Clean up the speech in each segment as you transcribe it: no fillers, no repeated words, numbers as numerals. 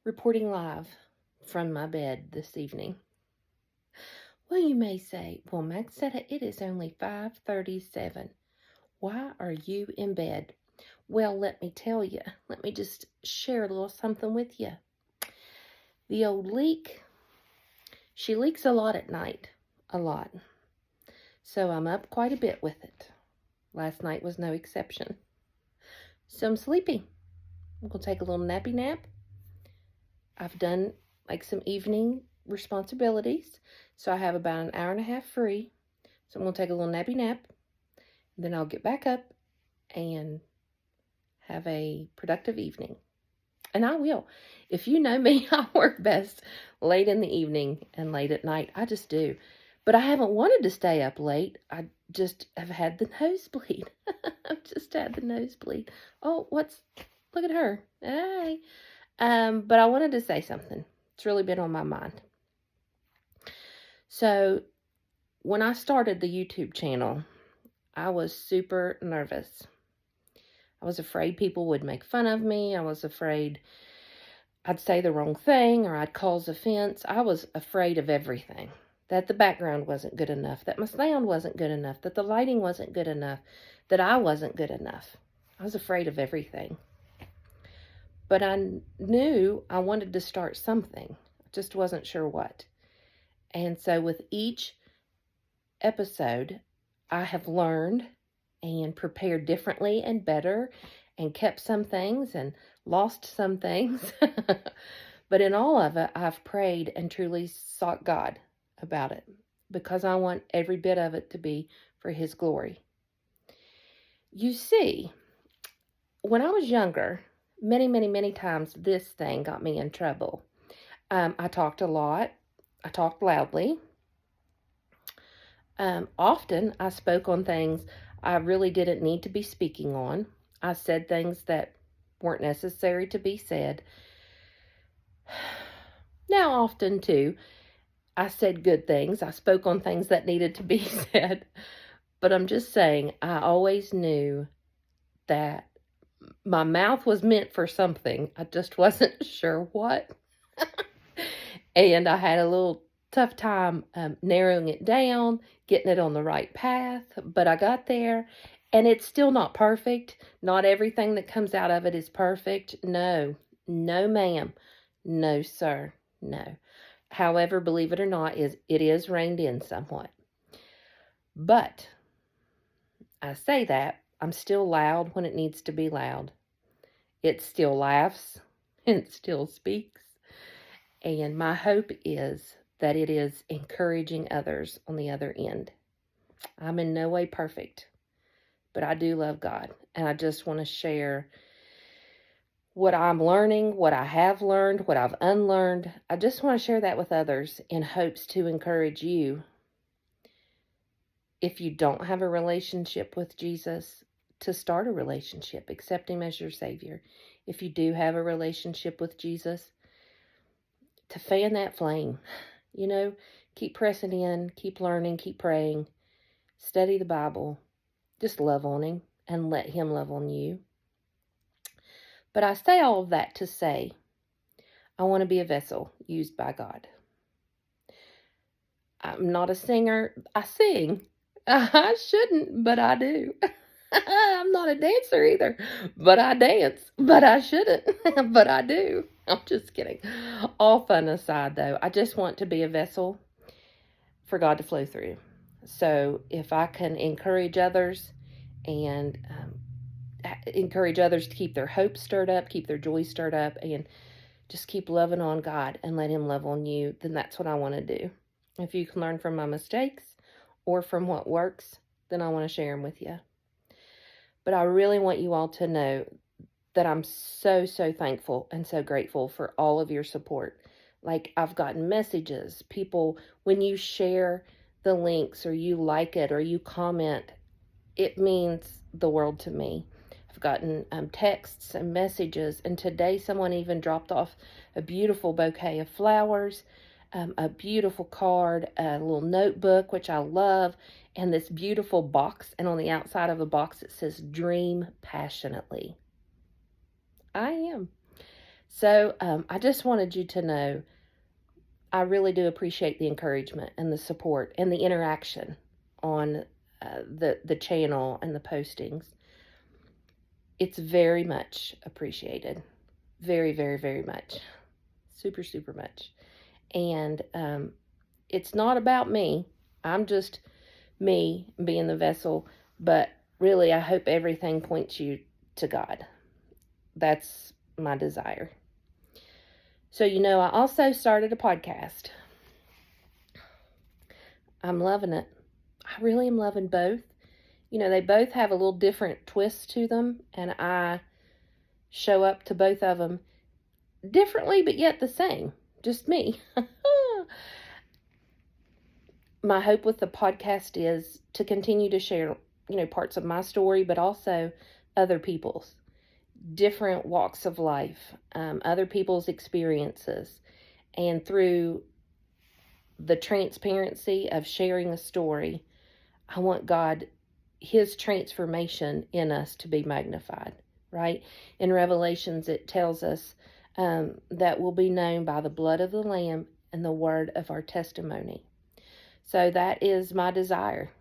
reporting live from my bed this evening. Well, you may say, well, Maxetta, it is only 5:37. Why are you in bed? Well, let me tell you. Let me just share a little something with you. The old leak, she leaks a lot at night. A lot. So I'm up quite a bit with it. Last night was no exception. So I'm sleepy. I'm going to take a little nappy nap. I've done like some evening responsibilities. So I have about an hour and a half free. So I'm going to take a little nappy nap. Then I'll get back up and have a productive evening. And I will. If you know me, I work best late in the evening and late at night. I just do. But I haven't wanted to stay up late. I just have had the nosebleed. I've just had the nosebleed. Oh, look at her. Hey. But I wanted to say something. It's really been on my mind. So when I started the YouTube channel, I was super nervous. I was afraid people would make fun of me. I was afraid I'd say the wrong thing or I'd cause offense. I was afraid of everything. That the background wasn't good enough, that my sound wasn't good enough, that the lighting wasn't good enough, that I wasn't good enough. I was afraid of everything. But I knew I wanted to start something. I just wasn't sure what. And so with each episode, I have learned and prepared differently and better and kept some things and lost some things. But in all of it, I've prayed and truly sought God about it because I want every bit of it to be for His glory. You see, when I was younger, many times this thing got me in trouble. I talked a lot. I talked loudly. Often I spoke on things I really didn't need to be speaking on. I said things that weren't necessary to be said. Now, often too, I said good things. I spoke on things that needed to be said. But I'm just saying, I always knew that my mouth was meant for something. I just wasn't sure what. And I had a little tough time narrowing it down, getting it on the right path. But I got there, and it's still not perfect. Not everything that comes out of it is perfect. No, ma'am. No, sir. No. However, believe it or not, it is reined in somewhat. But I say that, I'm still loud when it needs to be loud. It still laughs. It still speaks. And my hope is that it is encouraging others on the other end. I'm in no way perfect, but I do love God. And I just want to share what I'm learning, what I have learned, what I've unlearned. I just want to share that with others in hopes to encourage you. If you don't have a relationship with Jesus, to start a relationship, accept Him as your Savior. If you do have a relationship with Jesus, to fan that flame. Keep pressing in, keep learning, keep praying, study the Bible, just love on Him and let Him love on you. But I say all of that to say, I want to be a vessel used by God. I'm not a singer. I sing. I shouldn't, but I do. I'm not a dancer either, but I dance. But I shouldn't, but I do. I'm just kidding. All fun aside, though, I just want to be a vessel for God to flow through. So if I can encourage others and encourage others to keep their hope stirred up, keep their joy stirred up, and just keep loving on God and let Him love on you, then that's what I want to do. If you can learn from my mistakes or from what works, then I want to share them with you. But I really want you all to know that I'm so thankful and so grateful for all of your support. Like, I've gotten messages, people, when you share the links or you like it or you comment, it means the world to me. I've gotten texts and messages, and today someone even dropped off a beautiful bouquet of flowers, a beautiful card, a little notebook, which I love, and this beautiful box, and on the outside of the box it says, "Dream passionately." I am. So I just wanted you to know I really do appreciate the encouragement and the support and the interaction on the channel and the postings. It's very much appreciated. Very, very, very much. Super, super much. And it's not about me. I'm just me being the vessel. But really, I hope everything points you to God. That's my desire. So, I also started a podcast. I'm loving it. I really am loving both. They both have a little different twist to them, and I show up to both of them differently, but yet the same. Just me. My hope with the podcast is to continue to share, parts of my story, but also other people's. Different walks of life, other people's experiences, and through the transparency of sharing a story, I want God, His transformation in us to be magnified, right? In Revelations, it tells us that we'll be known by the blood of the Lamb and the word of our testimony. So that is my desire.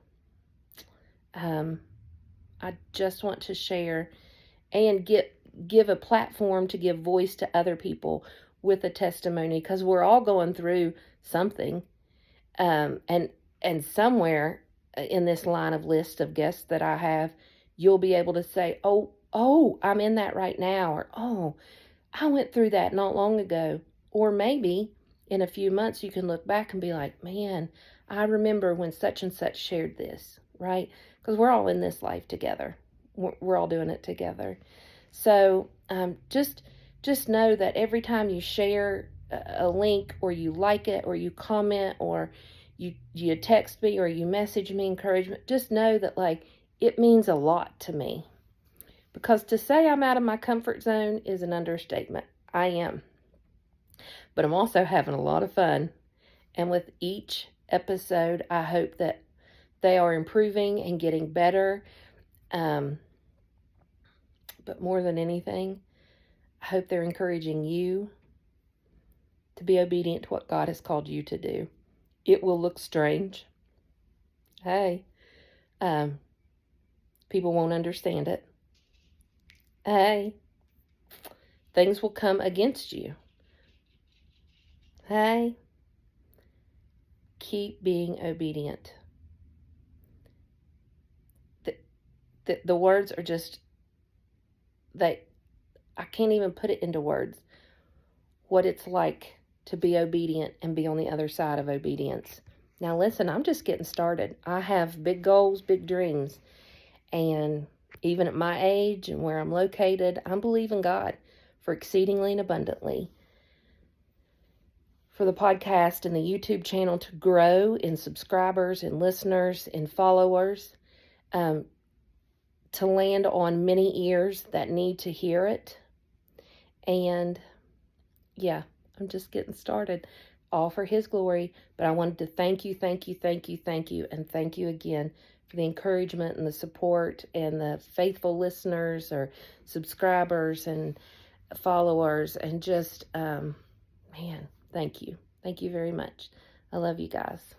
I just want to share and give a platform to give voice to other people with a testimony, because we're all going through something, and somewhere in this line of list of guests that I have, you'll be able to say, oh, I'm in that right now, or oh, I went through that not long ago. Or maybe in a few months you can look back and be like, man, I remember when such and such shared this, right? Because we're all in this life together. We're all doing it together. So just know that every time you share a link, or you like it, or you comment, or you text me, or you message me encouragement, just know that it means a lot to me. Because to say I'm out of my comfort zone is an understatement. I am. But I'm also having a lot of fun. And with each episode, I hope that they are improving and getting better. But more than anything, I hope they're encouraging you to be obedient to what God has called you to do. It will look strange. Hey, people won't understand it. Hey, things will come against you. Hey, keep being obedient. The words are just, I can't even put it into words, what it's like to be obedient and be on the other side of obedience. Now listen, I'm just getting started. I have big goals, big dreams, and even at my age and where I'm located, I'm believing God for exceedingly and abundantly, for the podcast and the YouTube channel to grow in subscribers and listeners and followers, to land on many ears that need to hear it. And yeah, I'm just getting started, all for His glory. But I wanted to thank you, and thank you again for the encouragement and the support and the faithful listeners or subscribers and followers, and just, man, thank you. Thank you very much. I love you guys.